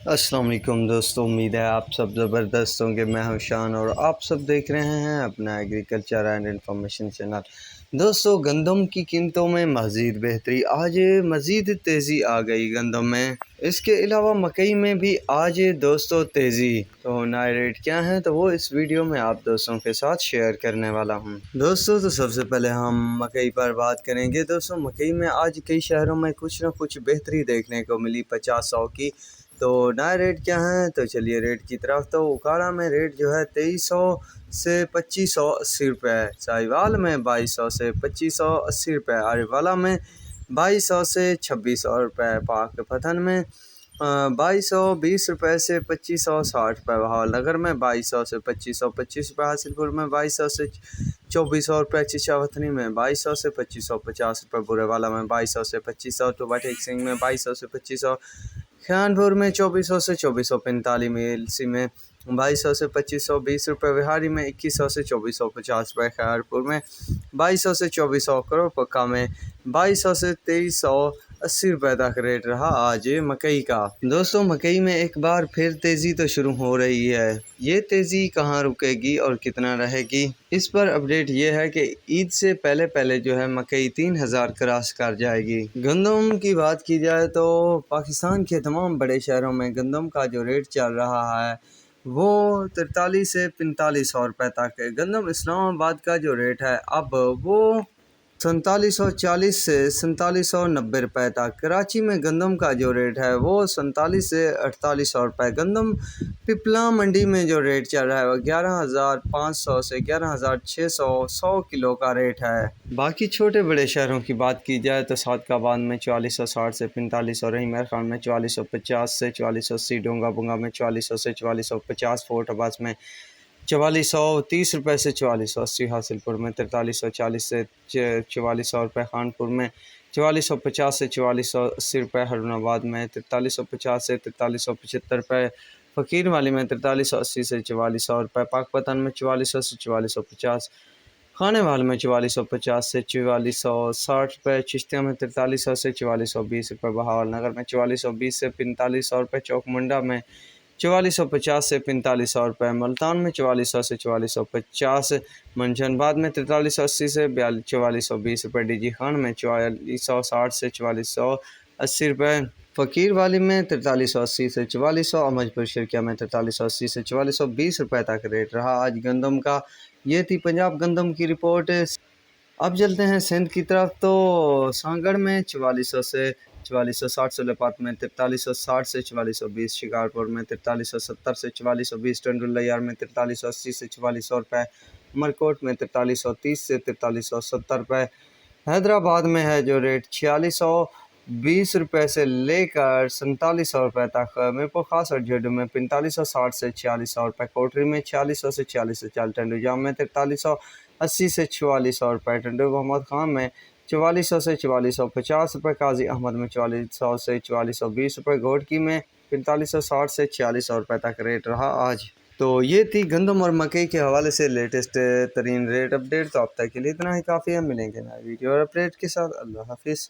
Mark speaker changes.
Speaker 1: अस्सलाम वालेकुम दोस्तों, उम्मीद है आप सब ज़बरदस्त होंगे। मैं हूं शान और आप सब देख रहे हैं अपना एग्रीकल्चर एंड इंफॉर्मेशन चैनल। दोस्तों, गंदम की कीमतों में मज़ीद बेहतरी, आज मज़ीद तेज़ी आ गई गंदम में। इसके अलावा मकई में भी आज दोस्तों तेज़ी। तो नए रेट क्या हैं तो वो इस वीडियो में आप दोस्तों के साथ शेयर करने वाला हूं। दोस्तों, तो सबसे पहले हम मकई पर बात करेंगे। दोस्तों, मकई में आज कई शहरों में कुछ न कुछ बेहतरी देखने को मिली 50-100 की। तो नया रेट क्या है तो चलिए रेट की तरफ। तो उकाड़ा में रेट जो है 2300 से 2580 रुपये, साहिवाल में 2200 से 2580 रुपये, आरीवाला में 2200 से 2600 रुपये, पाक पथन में 2220 रुपये से 2560 रुपये, बहावलनगर में 2200 से 2525 रुपये, हासिलपुर में 2200 से 2400 रुपये, चिचावथनी में 2200 से 2550 रुपये, बुरेवाला में 2200 से 2500, टोबा टेक सिंह में 2200 से 2500, खानपुर में 2400 से 2445, मेलसी में 2200 से 2520 रुपये, बिहारी में 2100 से 2450 रुपये, खैरपुर में 2200 से 2400, करोड़ पक्का में 2200 से 2380 रुपये तक रेट रहा आज मकई का। दोस्तों, मकई में एक बार फिर तेज़ी तो शुरू हो रही है। ये तेज़ी कहाँ रुकेगी और कितना रहेगी, इस पर अपडेट ये है कि ईद से पहले पहले जो है मकई 3000 क्रॉस कर जाएगी। गंदम की बात की जाए तो पाकिस्तान के तमाम बड़े शहरों में गंदम का जो रेट चल रहा है वो 43 से 4500 रुपये तक है। गंदम इस्लामाबाद का जो रेट है अब वो 4740 से 4790 रुपये तक। कराची में गंदम का जो रेट है वो 47 से 4800 रुपये। गंदम पिपला मंडी में जो रेट चल रहा है वो 11500 से 11600 100 किलो का रेट है। बाकी छोटे बड़े शहरों की बात की जाए तो सादकाबाद में 4460 से 4500, रहीम खान में 4450 से 4480, डोंगा बुंगा में 4400 से 4450, फोर्ट अब्बास में 4430 रुपये से 4480, हासिलपुर में 4340 से 4400 रुपये, खानपुर में 4450 से 4480 रुपये, हरुणाबाद में 4350 से 4375 रुपये, फ़कीर वाली में 4380 से 4400 रुपये, पाकपतन में 4400 से 4450, खाने वाले में 4450 से 4460 रुपये, चिश्तिया में 4300 से 4420 रुपये, बहावलनगर में 4420 से 4500 रुपये, चौकमुंडा में 4450 से 4500 रुपये, मुल्तान में 4400 से 4450, मंशनबाद में 4380 से 4420 रुपये, डीजी खान में 4460 से 4480 रुपये, फ़कीर वाली में 4380 से 4400, अमजपुर शिरकिया में 4380 से 4420 रुपये तक रेट रहा आज गंदम का। ये थी पंजाब गंदम की रिपोर्ट। अब चलते हैं सिंध की तरफ। तो सांगड़ में 4400 से 4460, सुलेपात में 4360 से 4420, शिकारपुर में 4370 से 4420, टंडुलैयार में 4380 से 4400 रुपये, उमरकोट में 4330 से 4370 रुपये, हैदराबाद में है जो रेट 4620 रुपये से लेकर 4700 रुपये तक, मीरपुर खास और जेडू में 4560 से 4600 रुपये, कोटरी में 4600 से 4640, टंडू जाम में 4380 से 4400 रुपये, टंडू मोहम्मद खान में 4400 से 4450 रुपये, काजी अहमद में 4400 से 4420 रुपये, घोटकी में 4560 से 4600 रुपये तक रेट रहा आज। तो ये थी गंदम और मकई के हवाले से लेटेस्ट तरीन रेट अपडेट। तो अब तक के लिए इतना ही काफ़ी है, मिलेंगे नए वीडियो और अपडेट के साथ। अल्लाह हाफिज़।